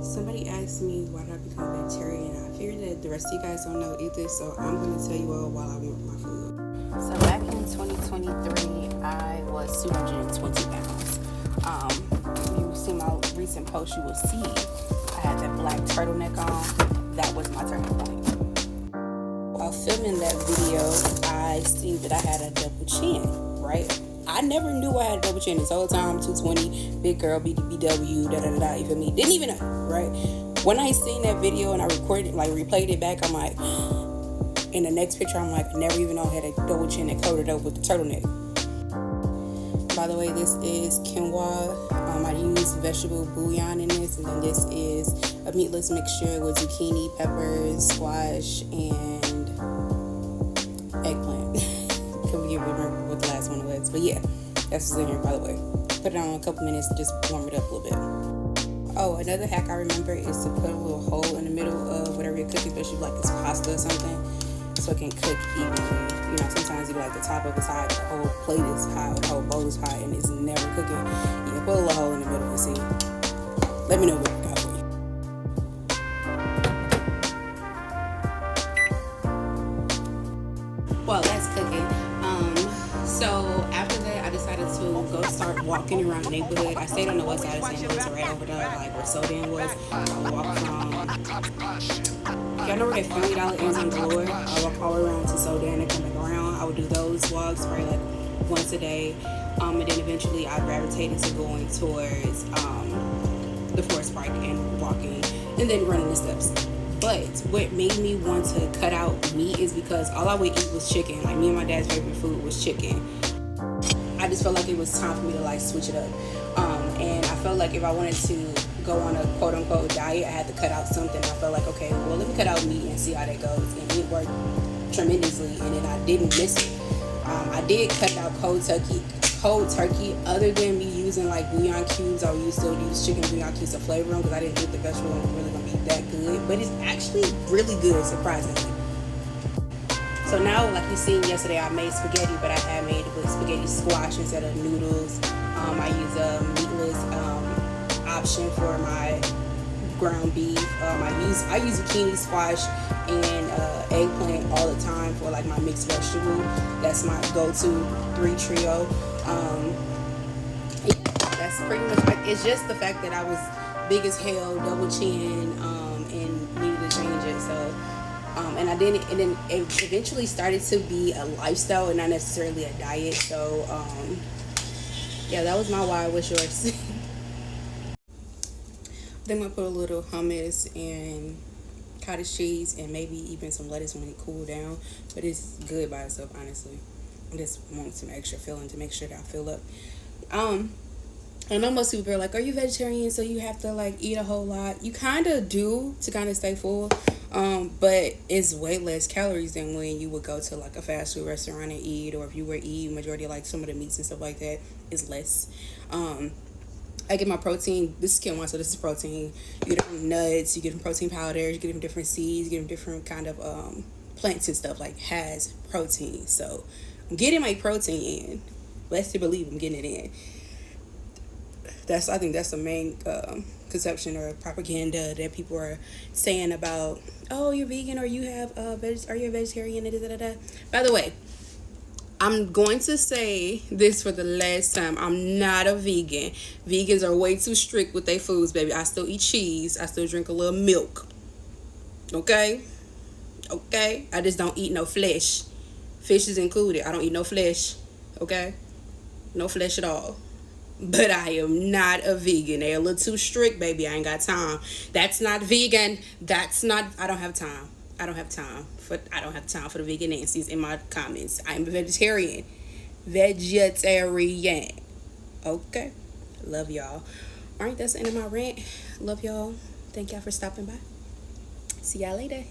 Somebody asked me why did I become a vegetarian. I figured that the rest of you guys don't know either, so I'm going to tell you all while I warm my food. So back in 2023, I was 220 pounds. If you see my recent post, you will see I had that black turtleneck on. That was my turning point. While filming that video, I seen that I had a double chin, right? I never knew I had a double chin this whole time. 220, big girl, BBW, da-da-da-da, you feel me? Didn't even know, right? When I seen that video and I recorded, replayed it back, I'm like, in the next picture, I'm like, I never even know I had a double chin that coated up with the turtleneck. By the way, this is quinoa. I use vegetable bouillon in this, and then this is a meatless mixture with zucchini, peppers, squash, and eggplant. Couldn't remember what the last one was, but yeah, that's what's in here. By the way, put it on a couple minutes to just warm it up a little bit. Oh, another hack I remember is to put a little hole in the middle of whatever you're cooking, especially like it's pasta or something, so it can cook evenly. You know, sometimes you like the top of it's hot, the whole plate is hot, the whole bowl is hot, and it's never cooking. Yeah, put a little hole in the middle and see. Let me know what you got for you. Well, that's cooking. So after that, I decided to go start walking around the neighborhood. I stayed on the west side of St. Louis, right over there, like where Sodan was. I walked from, y'all know where that $40 ends in Galore? I walk all around to Sodan and come back around. I would do those walks probably like once a day. And then eventually I gravitated to going towards the forest park and walking and then running the steps. But what made me want to cut out meat is because all I would eat was chicken. Like, me and my dad's favorite food was chicken. I just felt like it was time for me to like switch it up. And I felt like if I wanted to go on a quote unquote diet, I had to cut out something. I felt like, okay, well, let me cut out meat and see how that goes. And it worked tremendously, and then I didn't miss it. I did cut out cold turkey. Other than me using like bouillon cubes, I would still use chicken bouillon cubes to flavor them, because I didn't think the vegetable was really gonna be that good. But it's actually really good, surprisingly. So now, like you seen yesterday, I made spaghetti, but I had made it with spaghetti squash instead of noodles. I use a meatless option for my ground beef. I use zucchini, squash, and eggplant all the time for like my mixed vegetable. That's my go-to 3 trio. Yeah, that's pretty much. It's just the fact that I was big as hell, double chin, and needed to change it. So, and I didn't. And then it eventually started to be a lifestyle and not necessarily a diet. So, yeah, that was my why. What's yours? Then I put a little hummus and cottage cheese and maybe even some lettuce when it cooled down. But it's good by itself, honestly. I just want some extra filling to make sure that I fill up. I know most people are like, are you vegetarian so you have to like eat a whole lot? You kind of do to kind of stay full. But it's way less calories than when you would go to like a fast food restaurant and eat, or if you were eating majority of like some of the meats and stuff like that, is less. I get my protein. This is quinoa, so this is protein. You get it from nuts, you get them protein powders, you get them different seeds, you get them different kind of plants and stuff like has protein. So I'm getting my protein in. Best to believe I'm getting it in. I think that's the main conception or propaganda that people are saying about, oh, you're vegan, or you have are you a vegetarian? By the way, I'm going to say this for the last time. I'm not a vegan. Vegans are way too strict with their foods, baby. I still eat cheese. I still drink a little milk. Okay? I just don't eat no flesh. Fish is included. I don't eat no flesh. Okay? No flesh at all. But I am not a vegan. They're a little too strict, baby. I ain't got time. That's not vegan. I don't have time. I don't have time for the vegan Nancy's in my comments. I'm a vegetarian. Okay. Love y'all. All right, that's the end of my rant. Love y'all. Thank y'all for stopping by. See y'all later.